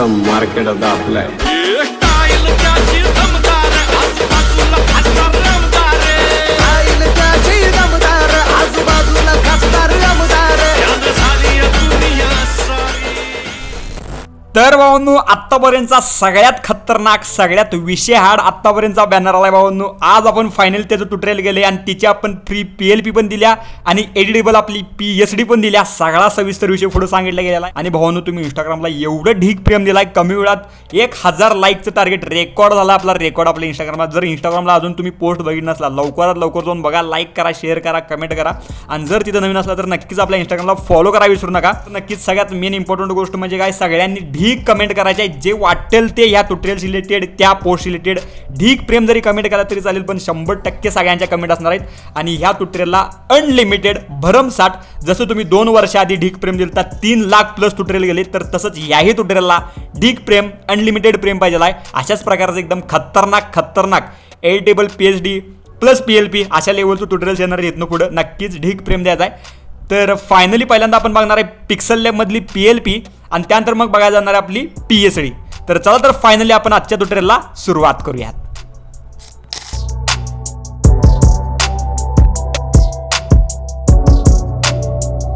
अख्खा मार्केट आता आपलं आहे. तर भावांनो आत्तापर्यंतचा सगळ्यात खतरनाक सगळ्यात विषय हार्ड आत्तापर्यंतचा बॅनर आलाय भावांनो. आज आपण फायनल त्याचं ट्युटोरियल गेले आणि तिचे आपण फ्री PLP पण दिल्या आणि एडिटेबल आपली PSD पण दिल्या. सगळा सविस्तर विषय पुढे सांगितला गेलेला आहे. आणि भावांनो तुम्ही इंस्टाग्रामला एवढं ढीक प्रेम दिलाय, कमी वेळात 1000 लाईकचं टार्गेट रेकॉर्ड झाला आपला रेकॉर्ड आपल्या इंस्टाग्रामला. जर इंस्टाग्रामला अजून तुम्ही पोस्ट बघितलं नसला लवकरात लवकर जाऊन बघा, लाईक करा, शेअर करा, कमेंट करा आणि जर तिथं नवीन असला तर नक्कीच आपल्या इंस्टाग्रामला फॉलो करा विसरू नका. नक्कीच सगळ्यात मेन इम्पॉर्टंट गोष्ट म्हणजे काय, सगळ्यांनी ढीक कमेंट करायचे जे वाटेल ते या ट्युटोरियल रिलेटेड त्या पोस्ट रिलेटेड. ढीक प्रेम जरी कमेंट करा तरी चालेल पण 100% सगळ्यांच्या कमेंट असणार आहेत. आणि ह्या ट्युटोरियलला अनलिमिटेड भरमसाठ जसं तुम्ही 2 वर्ष आधी ढीक प्रेम दिलं तर 3 लाख प्लस ट्युटोरियल गेले, तर तसंच याही ट्युटोरियलला ढीक प्रेम अनलिमिटेड प्रेम पाहिजे आहे. अशाच प्रकारचं एकदम खतरनाक एडिटेबल PSD प्लस PLP अशा लेवलचं ट्युटोरियल येणार आहेत. पुढं नक्कीच ढीक प्रेम द्यायचा आहे. तर फायनली पहिल्यांदा आपण बघणार आहे पिक्सल लॅबमधली PLP आणि त्यानंतर मग बघायला जाणार आहे आपली PSD. तर चला तर फायनली आपण आजच्या ट्युटोरियलला सुरुवात करूयात.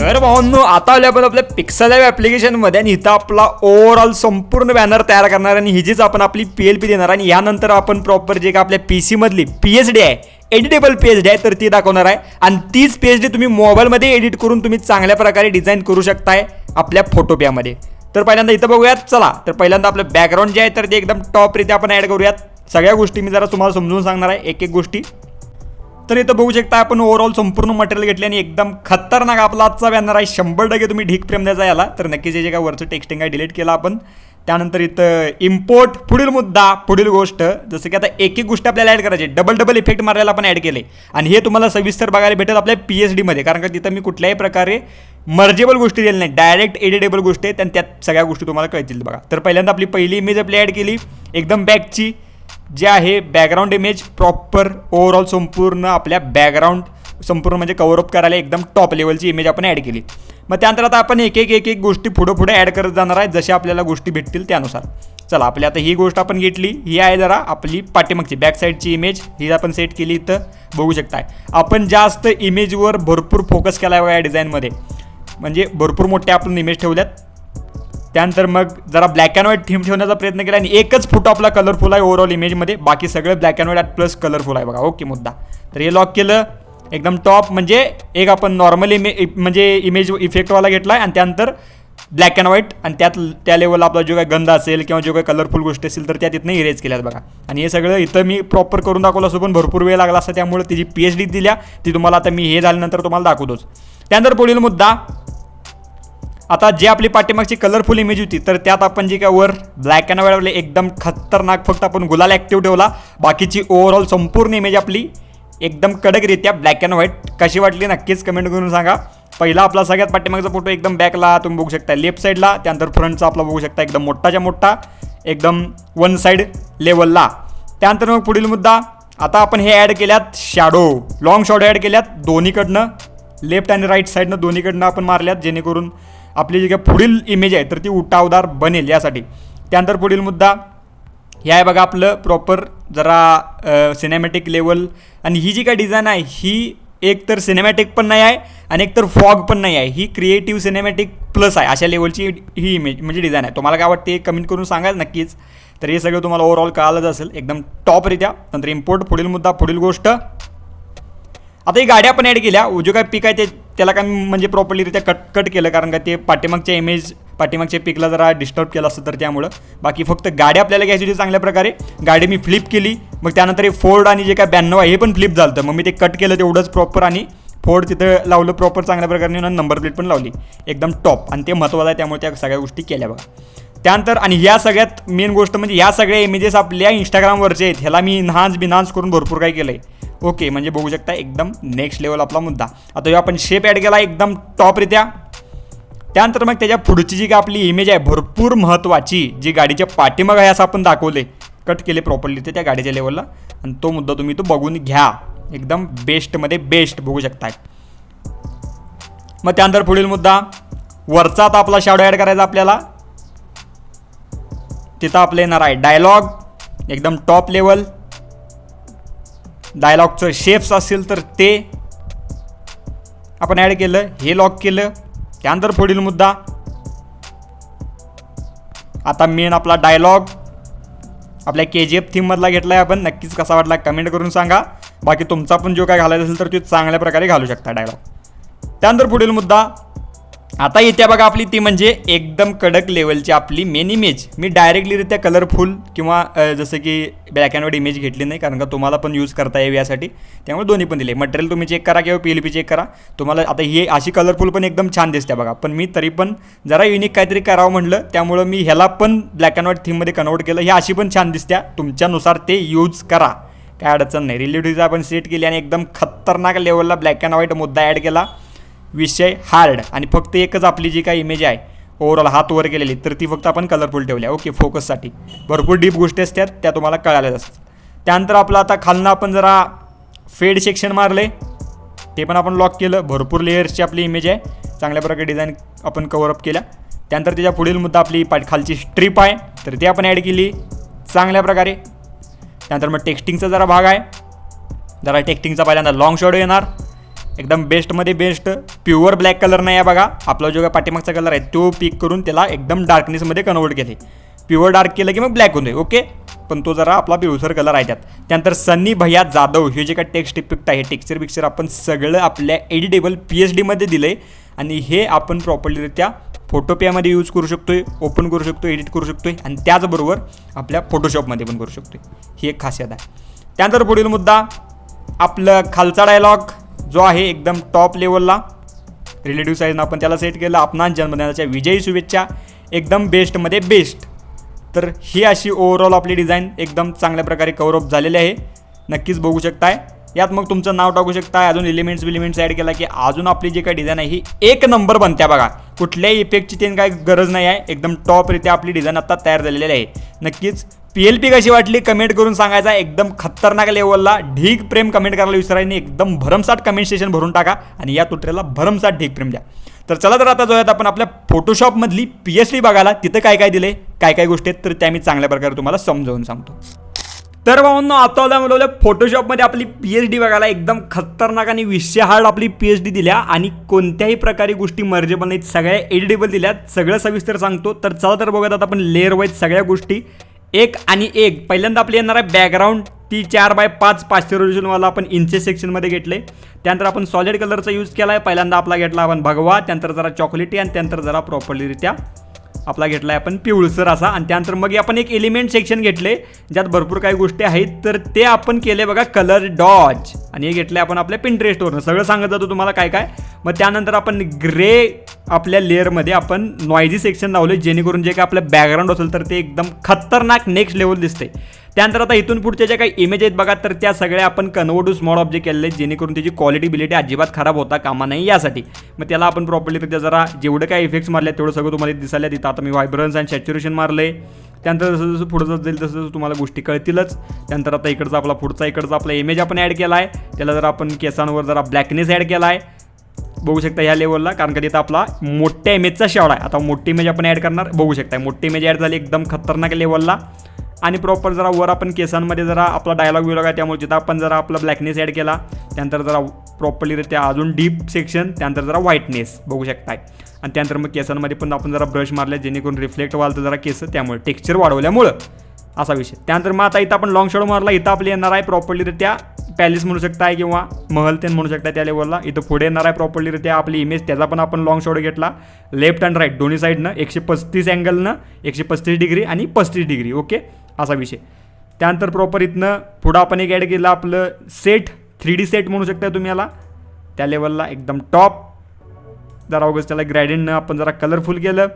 तर भावांनो आता अवेलेबल आपल्या पिक्सल लॅब ॲप्लिकेशनमध्ये आणि इथं आपला ओव्हरऑल संपूर्ण बॅनर तयार करणार आणि हिजीच आपण आपली PLP देणार आणि यानंतर आपण प्रॉपर जे का आपल्या PC मधली PSD आहे एडिटेबल PSD आहे तर ती दाखवणार आहे. आणि तीच PSD तुम्ही मोबाईलमध्ये एडिट करून तुम्ही चांगल्या प्रकारे डिझाईन करू शकताय आपल्या फोटोप्यामध्ये. तर पहिल्यांदा इथं बघूयात. चला तर पहिल्यांदा आपलं बॅकग्राऊंड जे आहे तर ते एकदम टॉपरित्या आपण ॲड करूयात. सगळ्या गोष्टी मी जरा तुम्हाला समजून सांगणार आहे एक गोष्टी. तर इथं बघू शकता आपण ओव्हरऑल संपूर्ण मटेरियल घेतले आणि एकदम खतरनाक आपला आजचा बॅनर आहे. 100% तुम्ही ढीक प्रेम द्यायचा याला. तर नक्कीच जे काय वरचं टेक्स्टिंग आहे डिलीट केलं आपण. त्यानंतर इथं इम्पोर्ट पुढील मुद्दा पुढील गोष्ट जसं की आता एक गोष्ट आपल्याला ॲड करायची डबल इफेक्ट मारायला आपण ॲड केले आणि हे तुम्हाला सविस्तर बघायला भेटेल आपल्या PSD मध्ये. कारण का तिथं मी कुठल्याही प्रकारे मर्जेबल गोष्टी दिल्या नाही, डायरेक्ट एडिटेबल गोष्टी आहेत आणि त्यात सगळ्या गोष्टी तुम्हाला कळतील बघा. तर पहिल्यांदा आपली पहिली इमेज आपली ॲड केली एकदम बॅकची जे आहे बॅकग्राऊंड इमेज प्रॉपर ओव्हरऑल संपूर्ण आपल्या बॅकग्राऊंड संपूर्ण म्हणजे कव्हरअप करायला एकदम टॉप लेवलची इमेज आपण ॲड केली. मग त्यानंतर आता आपण एक गोष्टी पुढे ॲड करत जाणार आहे जशा आपल्याला गोष्टी भेटतील त्यानुसार. चला आपली आता ही गोष्ट आपण घेतली, ही आहे जरा आपली पाठीमागची बॅक साईडची इमेज ही आपण सेट केली. इथं बघू शकताय आपण जास्त इमेजवर भरपूर फोकस केला आहे या डिझाईनमध्ये, म्हणजे भरपूर मोठ्या आपण इमेज ठेवल्यात. त्यानंतर मग जरा ब्लॅक अँड व्हाईट थीम ठेवण्याचा प्रयत्न केला आणि एकच फोटो आपला कलरफुल आहे ओव्हरऑल इमेजमध्ये, बाकी सगळं black and white plus colourful आहे बघा. ओके मुद्दा. तर हे लॉक केलं एकदम टॉप, म्हणजे एक आपण नॉर्मल म्हणजे इमेज इफेक्टवाला घेतला आहे आणि त्यानंतर ब्लॅक अँड व्हाईट आणि त्या लेवलला आपला जो काही गंध असेल किंवा जो काही कलरफुल गोष्टी असेल तर त्या तिथनं इरेज केल्यात बघा. आणि हे सगळं इथं मी प्रॉपर करून दाखवलं असं पण भरपूर वेळ लागला असता, त्यामुळे तिची PSD दिल्या ती तुम्हाला आता मी हे झाल्यानंतर तुम्हाला दाखवतोच. त्यानंतर पुढील मुद्दा आता जे आपली पाठीमागची कलरफुल इमेज होती तर त्यात आपण जे काय वर ब्लॅक अँड व्हाईट एकदम खतरनाक फक्त आपण गुलाल ॲक्टिव्ह ठेवला, बाकीची ओव्हरऑल संपूर्ण इमेज आपली एकदम कडकरित्या ब्लॅक अँड व्हाईट. कशी वाटली नक्कीच कमेंट करून सांगा. पहिला आपला सगळ्यात पाठीमागचा फोटो एकदम बॅकला तुम्ही बघू शकता लेफ्ट साईडला, त्यानंतर फ्रंटचा आपला बघू शकता एकदम मोठाच्या मोठा एकदम वन साईड लेवलला. त्यानंतर मग पुढील मुद्दा आता आपण हे ॲड केल्यात शॅडो, लॉंग शॅडो ॲड केल्यात दोन्हीकडनं लेफ्ट आणि राईट साईडनं दोन्हीकडनं आपण मारल्यात जेणेकरून आपली जी काय पुढील इमेज आहे तर ती उठावदार बनेल यासाठी. त्यानंतर पुढील मुद्दा हे आहे बघा आपलं प्रॉपर जरा सिनेमॅटिक लेवल आणि ही जी काय डिझाईन आहे ही एक तर सिनेमॅटिक पण नाही आहे आणि एक तर फॉग पण नाही आहे, ही क्रिएटिव्ह सिनेमॅटिक प्लस आहे अशा लेवलची ही इमेज म्हणजे डिझाईन आहे. तुम्हाला काय वाटते कमेंट करून सांगायचं नक्कीच. तर हे सगळं तुम्हाला ओव्हरऑल कळालंच असेल एकदम टॉपरित्या. नंतर इम्पोर्ट पुढील मुद्दा पुढील गोष्ट आता ही गाड्या पण ॲड केल्या, जो काय पिक आहे त्याला काय म्हणजे प्रॉपरलीरित्या कट केलं कारण का ते पाठीमागच्या पिकला जरा डिस्टर्ब केलं असतं तर त्यामुळं. बाकी फक्त गाडी आपल्याला घ्यायची होती चांगल्या प्रकारे, गाडी मी फ्लिप केली. मग त्यानंतर हे फोर्ड आणि जे काय 92 आहे हे पण फ्लिप झालं, मग मी ते कट केलं तेवढंच प्रॉपर आणि फोर्ड तिथं लावलं प्रॉपर चांगल्या प्रकारे आणि नंबर प्लेट पण लावली एकदम टॉप आणि ते महत्त्वाचं आहे त्यामुळे त्या सगळ्या गोष्टी केल्या बघा. त्यानंतर आणि ह्या सगळ्यात मेन गोष्ट म्हणजे ह्या सगळ्या इमेजेस आपल्या इंस्टाग्रामवरचे आहेत, ह्याला मी बिनान्स करून भरपूर काही केलं आहे. ओके म्हणजे बघू शकता एकदम नेक्स्ट लेवल आपला मुद्दा. आता आपण शेप ॲड केला एकदम टॉपरित्या. त्यानंतर मग त्याच्या पुढची जी काय आपली इमेज आहे भरपूर महत्त्वाची जी गाडीच्या पाठीमाग आहे असं आपण दाखवले, कट केले प्रॉपरली ते त्या गाडीच्या लेवलला आणि तो मुद्दा तुम्ही तो बघून घ्या एकदम बेस्टमध्ये बेस्ट बघू शकताय. मग त्यानंतर पुढील मुद्दा वरचा आता आपला शॅडो ॲड करायचा आपल्याला. तिथं आपलं येणार आहे डायलॉग एकदम टॉप लेवल. डायलॉगचं शेप्स असेल तर ते आपण ॲड केलं, हे लॉक केलं. त्यानंतर पुढील मुद्दा, आता मेन आपला डायलॉग आपल्या KGF थीममधला घेतला आहे आपण. नक्कीच कसा वाटला कमेंट करून सांगा. बाकी तुमचा पण जो काय घालायचा असेल तर तो चांगल्या प्रकारे घालू शकता डायलॉग. त्यानंतर पुढील मुद्दा, आता इथे बघा आपली ती म्हणजे एकदम कडक लेवलची आपली मेन इमेज. मी डायरेक्टलीरित्या कलरफुल किंवा जसं की ब्लॅक अँड व्हाईट इमेज घेतली नाही, कारण का तुम्हाला पण यूज करता यावी यासाठी. त्यामुळे दोन्ही पण दिले. मटेरियल तुम्ही चेक करा किंवा PLP चेक करा. तुम्हाला आता ही अशी कलरफुल पण एकदम छान दिसते बघा. पण मी तरी पण जरा युनिक काहीतरी करावं म्हटलं, त्यामुळं मी ह्याला पण ब्लॅक अँड व्हाईट थीममध्ये कन्वर्ट केलं. ही अशी पण छान दिसत्या, तुमच्यानुसार ते यूज करा, काय अडचण नाही. रिलेटिव्ह आपण सेट केली आणि एकदम खतरनाक लेवलला ब्लॅक अँड व्हाईट मुद्दा ॲड केला. विषय हार्ड. आणि फक्त एकच आपली जी काही इमेज आहे ओव्हरऑल हात वर केलेली, तर ती फक्त आपण कलरफुल ठेवल्या. ओके, फोकससाठी. भरपूर डीप गोष्टी असतात त्या तुम्हाला कळाल्याच असतात. त्यानंतर आपलं आता खालनं आपण जरा फेड सेक्शन मारले, ते पण आपण लॉक केलं. भरपूर लेयर्सची आपली इमेज आहे, चांगल्या प्रकारे डिझाईन आपण कव्हरअप केल्या. त्यानंतर त्याच्या पुढील मुद्दा आपली खालची स्ट्रीप आहे, तर ती आपण ॲड केली चांगल्या प्रकारे. त्यानंतर मग टेक्स्टिंगचा जरा भाग आहे. जरा टेक्स्टिंगचा पहिल्यांदा लॉंग शॅडो येणार, एकदम बेस्टमध्ये बेस्ट. प्युअर ब्लॅक कलर नाही आहे बघा, आपला जो काय पाठीमागचा कलर आहे तो पिक करून त्याला एकदम डार्कनेसमध्ये कन्वर्ट केले. प्युअर डार्क केलं की मग ब्लॅक होते. ओके, पण तो जरा आपला पिवसर कलर आहे त्यात. त्यानंतर सन्नी भैया जाधव हे जे काय टेक्स्ट इफेक्ट आहे, टेक्स्चर पिक्चर आपण सगळं आपल्या एडिटेबल PSD मध्ये दिलं आहे. आणि हे आपण प्रॉपरलीरित्या फोटोपियामध्ये यूज करू शकतो आहे, ओपन करू शकतो, एडिट करू शकतो आहे. आणि त्याचबरोबर आपल्या फोटोशॉपमध्ये पण करू शकतो आहे. ही एक खासियत आहे. त्यानंतर पुढील मुद्दा, आपलं खालचा डायलॉग जो आहे एकदम टॉप लेवलला. रिलेटिव्ह साईजनं आपण त्याला सेट केलं. आपणास जन्मदिनाच्या विजयी शुभेच्छा, एकदम बेस्टमध्ये बेस्ट. तर ही अशी ओव्हरऑल आपली डिझाईन एकदम चांगल्या प्रकारे कव्हरअप झालेली आहे. नक्कीच बघू शकताय. यात मग तुमचं नाव टाकू शकताय. अजून एलिमेंट्स ॲड केला की अजून आपली जी काही डिझाईन आहे ही एक नंबर बनत्या बघा. कुठल्याही इफेक्टची त्यांनी काही गरज नाही आहे. एकदम टॉपरित्या आपली डिझाईन आता तयार झालेली आहे. नक्कीच PLP कशी वाटली कमेंट करून सांगायचा. एकदम खतरनाक लेवलला ढीग प्रेम कमेंट करायला विसरायला नाही. एकदम भरमसाठ कमेंट सेशन भरून टाका आणि या तुटऱ्याला भरमसाठ ढीग प्रेम द्या. तर चला तर आता जाऊयात आपण आपल्या फोटोशॉपमधली PSD बघायला. तिथं काय काय दिले, काय काय गोष्टी आहेत, तर त्या मी चांगल्या प्रकारे तुम्हाला समजावून सांगतो. तर भावांनो, आता मला फोटोशॉपमध्ये आपली PSD बघायला एकदम खतरनाक आणि विषय हार्ड आपली PSD दिल्या. आणि कोणत्याही प्रकारे गोष्टी मर्जेबल नाहीत, सगळ्या एडिटेबल दिल्यात. सगळं सविस्तर सांगतो. तर चला तर बघूयात आता आपण लेअर वाईज सगळ्या गोष्टी एक आणि एक. पहिल्यांदा आपली येणार आहे बॅकग्राऊंड, ती 4x5 500 रेझोल्यूशनवाला आपण इंचेस सेक्शनमध्ये घेतले. त्यानंतर आपण सॉलिड कलरचा यूज केला आहे. पहिल्यांदा आपला घेतला आपण भगवा, त्यानंतर जरा चॉकलेटी आणि त्यानंतर जरा प्रॉपरलीरित्या आपला घेतला आहे आपण पिवळसर असा. आणि त्यानंतर मग आपण एक एलिमेंट सेक्शन घेतले ज्यात भरपूर काही गोष्टी आहेत, तर ते आपण केले बघा कलर डॉज. आणि हे घेतले आपण आपल्या पिंटरेस्टवरनं. सगळं सांगत जातो तुम्हाला काय काय. मग त्यानंतर आपण ग्रे आपल्या लेअरमध्ये आपण नॉयझी सेक्शन लावले, जेणेकरून जे काय आपलं बॅकग्राऊंड असेल तर ते एकदम खतरनाक नेक्स्ट लेवल दिसते. त्यानंतर आता इथून पुढच्या ज्या काही इमेज आहेत बघा, तर त्या सगळ्या आपण कन्वर्ट टू स्मॉल ऑब्जेक्ट केलेले आहेत, जेणेकरून त्याची क्वालिटी अजिबात खराब होता कामा नाही यासाठी. मग त्याला आपण प्रॉपरली जरा जेवढं काय इफेक्ट्स मारले तेवढं सगळं तुम्हाला दिसायला तिथं. आता मी व्हायब्रन्स आणि सॅच्युरेशन मारले. त्यानंतर जसं जसं पुढं जाईल तसं तुम्हाला गोष्टी कळतीलच. त्यानंतर आता इकडचा आपला इमेज आपण ॲड केला आहे. त्याला जरा आपण केसांवर जरा ब्लॅकनेस ॲड केला आहे, बघू शकता ह्या लेवलला. कारण का तिथं आपला मोठ्या इमेजचा शेवड आहे. आता मोठी इमेज आपण ॲड करणार, बघू शकता मोठी इमेज ॲड झाली एकदम खतरनाक लेवलला. आणि प्रॉपर जरा वर आपण केसांमध्ये जरा आपला डायलॉग आहे, त्यामुळे तिथं आपण जरा आपला ब्लॅकनेस ॲड केला. त्यानंतर जरा प्रॉपरलीरित्या अजून डीप सेक्शन, त्यानंतर जरा व्हाईटनेस बघू शकताय. आणि त्यानंतर मग केसांमध्ये पण आपण जरा ब्रश मारले, जेणेकरून रिफ्लेक्ट व्हाल जरा केस, त्यामुळे टेक्स्चर वाढवल्यामुळं असा विषय. त्यानंतर मग आता इथं आपण लॉंग शॅडो मारला. इथं आपली येणार आहे प्रॉपरलीरित्या पॅलेस म्हणू शकताय किंवा महल ते म्हणू शकता त्या लेवलला. इथं पुढे येणार आहे प्रॉपरलीरित्या आपली इमेज, त्याचा पण आपण लॉंग शॅडो घेतला. लेफ्ट अँड राईट दोन्ही साईडनं 135 अँगलनं 135 डिग्री आणि 35 डिग्री. ओके, असा विषय. त्यानंतर प्रॉपर इथनं पुढं आपण एक ॲड केलं आपलं सेट, 3D सेट म्हणू शकता तुम्ही याला. त्या लेवलला एकदम टॉप. जरा उगाच त्याला ग्रॅडियंटनं आपण जरा कलरफुल केलं.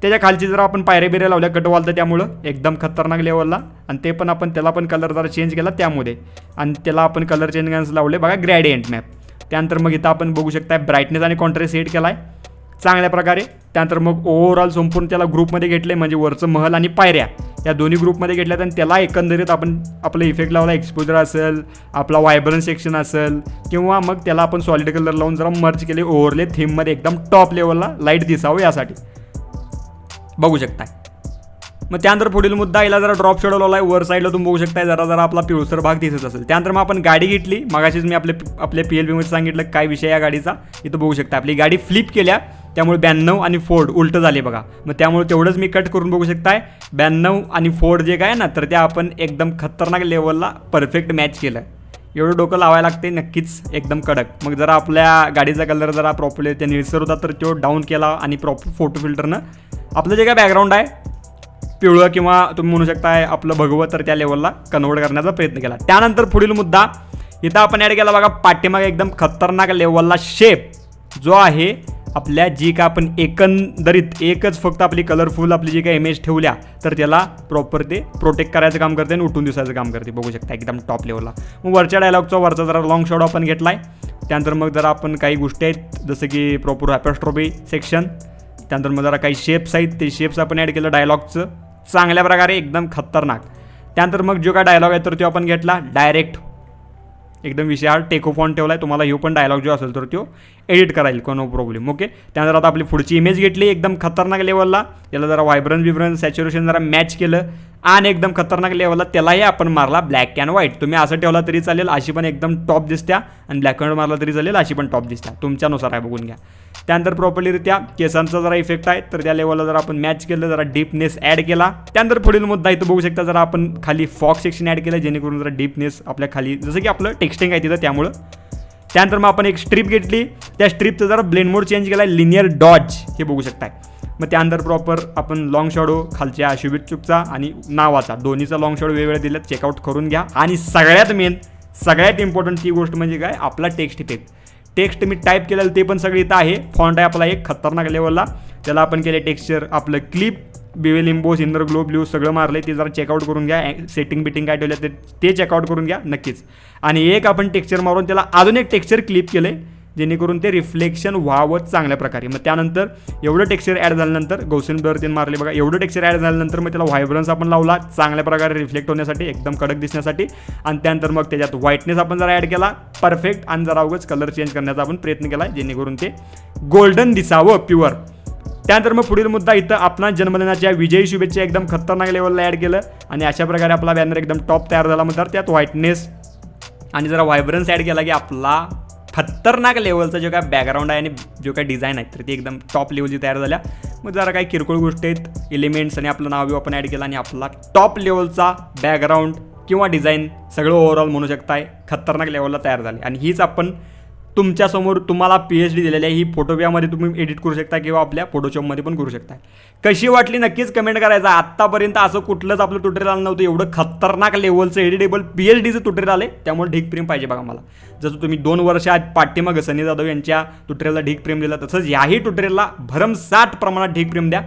त्याच्या खालची जरा आपण पायऱ्या लावल्या कटवाल, तर त्यामुळं एकदम खतरनाक लेवलला. आणि ते पण आपण त्याला पण कलर जरा चेंज केला त्यामध्ये. आणि त्याला आपण कलर चेंज लावले बघा ग्रॅडियंट मॅप. त्यानंतर मग इथं आपण बघू शकता ब्राईटनेस आणि कॉन्ट्रास्ट सेट केला आहे चांगल्या प्रकारे. त्यानंतर मग ओव्हरऑल संपूर्ण त्याला ग्रुपमध्ये घेतले, म्हणजे वरचं महल आणि पायऱ्या या दोन्ही ग्रुपमध्ये घेतल्यात. आणि त्याला एकंदरीत आपण आपलं इफेक्ट लावला, एक्सपोजर असेल, आपला व्हायब्रन्स सेक्शन असेल, किंवा मग त्याला आपण सॉलिड कलर लावून जरा मर्ज केले ओव्हरले थीममध्ये एकदम टॉप लेवलला लाईट दिसावं यासाठी, बघू शकता. मग त्यानंतर पुढील मुद्दा याला जरा ड्रॉप शेडो लावला आहे वर साईडला तुम्ही बघू शकता जरा आपला पिवळसर भाग दिसत असेल. त्यानंतर मग आपण गाडी घेतली मगाशीच मी आपल्या PLP मध्ये सांगितलं काय विषय या गाडीचा. इथं बघू शकता आपली गाडी फ्लिप केल्या त्यामुळे 92 आणि फोर्ड उलटं झाले बघा. मग त्यामुळे तेवढंच मी कट करून बघू शकताय 92 आणि फोर्ड जे काय ना तर त्या आपण एकदम खतरनाक लेवलला परफेक्ट मॅच केलं. एवढं डोकं लावायला लागते नक्कीच एकदम कडक. मग जरा आपल्या गाडीचा कलर जरा प्रॉपरली ते निळसर होता तर तो डाऊन केला आणि प्रॉपर फोटो फिल्टरनं आपलं जे काय बॅकग्राऊंड आहे पिवळं किंवा तुम्ही म्हणू शकताय आपलं भगवं तर त्या लेवलला कन्वर्ट करण्याचा प्रयत्न केला. त्यानंतर पुढील मुद्दा इथं आपण ॲड केला बघा पाठीमागे एकदम खतरनाक लेवलला शेप जो आहे आपल्या जी का आपण एकंदरीत एकच फक्त आपली कलरफुल आपली जी काही इमेज ठेवल्या तर त्याला प्रॉपर ते प्रोटेक्ट करायचं काम करते आणि उठून दिसायचं काम करते. बघू शकता एकदम टॉप लेवलला. मग वरच्या डायलॉगचा वरचा जरा लॉंग शॉट आपण घेतला आहे. त्यानंतर मग जरा आपण काही गोष्टी आहेत जसं की प्रॉपर ॲपॉस्ट्रॉफी सेक्शन त्यानंतर मग जरा काही शेप्स आहेत ते शेप्स आपण ॲड केलं डायलॉगचं चांगल्या प्रकारे एकदम खतरनाक. त्यानंतर मग जो काय डायलॉग आहे तर तो आपण घेतला डायरेक्ट एकदम विषयावर टेको फॉन्ट ठेवला आहे. तुम्हाला ह्यो पण डायलॉग जो असेल तर तो एडिट करायला नो प्रॉब्लेम. ओके त्यानंतर आता आपली पुढची इमेज घेतली एकदम खतरनाक लेवलला त्याला जरा व्हायब्रन्स सॅच्युरेशन जरा मॅच केलं आणि एकदम खतरनाक लेवलला त्यालाही आपण मारला ब्लॅक अँड व्हाईट. तुम्ही असं ठेवला तरी चालेल अशी पण एकदम टॉप दिसत्या आणि ब्लॅक अँड मारला तरी चालेल अशी पण टॉप दिसत्या तुमच्यानुसार आहे बघून घ्या. त्यानंतर प्रॉपरलीरित्या केसांचा जरा इफेक्ट आहे तर त्या लेवलला जरा आपण मॅच केलं जरा डीपनेस ॲड केला. त्यानंतर पुढील मुद्दा इथं बघू शकता जरा आपण खाली फॉक्स सेक्शन ॲड केलं जेणेकरून जरा डीपनेस आपल्या खाली जसं की आपलं टेक्स्टिंग आहे तिथं त्यामुळं. त्यानंतर मग आपण एक स्ट्रीप घेतली त्या स्ट्रीपचं जरा ब्लेंड मोड चेंज केला लिनियर डॉज हे बघू शकताय. मग त्यानंतर प्रॉपर आपण लॉंग शॅडो खालच्या शुभित चुकचा आणि नावाचा दोन्हीचा लॉंग शॅडो वेगवेगळ्या दिल्यात चेकआउट करून घ्या. आणि सगळ्यात मेन सगळ्यात इम्पॉर्टंट ती गोष्ट म्हणजे काय आपला text effect. Text me type केलेलं ते पण सगळं इथं आहे. फॉन्ट आहे आपला एक खतरनाक लेवलला त्याला आपण केले टेक्स्चर आपलं clip bevel emboss Inder glow blue सगळं मारलं ते जरा चेकआउट करून घ्या. सेटिंग बिटिंग काय ठेवलं ते चेकआउट करून घ्या नक्कीच. आणि एक आपण टेक्स्चर मारून त्याला अजून एक टेक्स्चर क्लिप केलं जेणेकरून ते रिफ्लेक्शन व्हावं चांगल्या प्रकारे. मग त्यानंतर एवढं टेक्स्चर ॲड झाल्यानंतर गौसिन ब्लर ते मारले बघा. एवढं टेक्स्चर ॲड झाल्यानंतर मग त्याला व्हायब्रन्स आपण लावला चांगल्या प्रकारे रिफ्लेक्ट होण्यासाठी एकदम कडक दिसण्यासाठी. आणि त्यानंतर मग त्याच्यात व्हाईटनेस आपण जरा ॲड केला परफेक्ट आणि जरा उगाच कलर चेंज करण्याचा आपण प्रयत्न केला जेणेकरून ते गोल्डन दिसावं प्युअर. त्यानंतर मग पुढील मुद्दा इथं आपला जन्मदिनाच्या विजयी शुभेच्छा एकदम खतरनाक लेवलला ॲड केलं आणि अशा प्रकारे आपला बॅनर एकदम टॉप तयार झाला. तर त्यात व्हाईटनेस आणि जरा व्हायब्रन्स ॲड केला की आपला खतरनाक लेवलचा जो काय बॅकग्राऊंड आहे आणि जो काय डिझाईन आहे तर ती एकदम टॉप लेवलची तयार झाल्या. मग जरा काही किरकोळ गोष्टी आहेत एलिमेंट्स आणि आपलं नाव आपण ॲड केलं आणि आपला टॉप लेवलचा बॅकग्राऊंड किंवा डिझाईन सगळं ओव्हरऑल म्हणू शकताय खतरनाक लेवलला तयार झाले. आणि हीच आपण तुमच्यासमोर तुम्हाला PhD दिलेली आहे ही फोटोपियामध्ये तुम्ही एडिट करू शकता किंवा आपल्या फोटोशॉपमध्ये पण करू शकता. कशी वाटली नक्कीच कमेंट करायचा. आत्तापर्यंत असं कुठलंच आपलं ट्युटोरियल आलं नव्हतं एवढं खतरनाक लेवलचं एडिटेबल PhDचं ट्युटोरियल आले त्यामुळे ढीक प्रेम पाहिजे बघा मला. जसं तुम्ही 2 वर्ष पाठीमागं सनी जाधव यांच्या ट्युटोरियलला ढीक प्रेम दिला तसंच याही ट्युटोरियलला भरमसाठ प्रमाणात ढीक प्रेम द्या.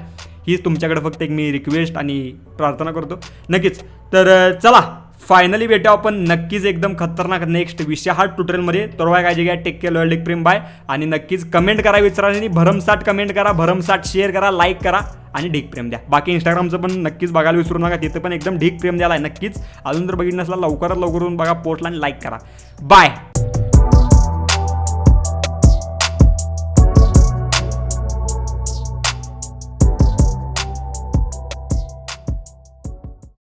हीच तुमच्याकडे फक्त एक मी रिक्वेस्ट आणि प्रार्थना करतो नक्कीच. तर चला फायनली भेटू आपण नक्कीच एकदम खतरनाक नेक्स्ट विषयाहार्ड ट्युटोरियलमध्ये. तर काय जे काय टेक केअर लॉयल ढीक प्रेम बाय. आणि नक्कीच कमेंट करा विचारायला भरमसाठ कमेंट करा भरमसाठ शेअर करा लाईक करा आणि ढीक प्रेम द्या. बाकी इंस्टाग्रामचं पण नक्कीच बघायला विसरू नका तिथं पण एकदम ढीक प्रेम द्यायला आहे नक्कीच. अजून जर बघितलं नसला लवकरात लवकर बघा पोस्टला आणि लाईक करा. बाय.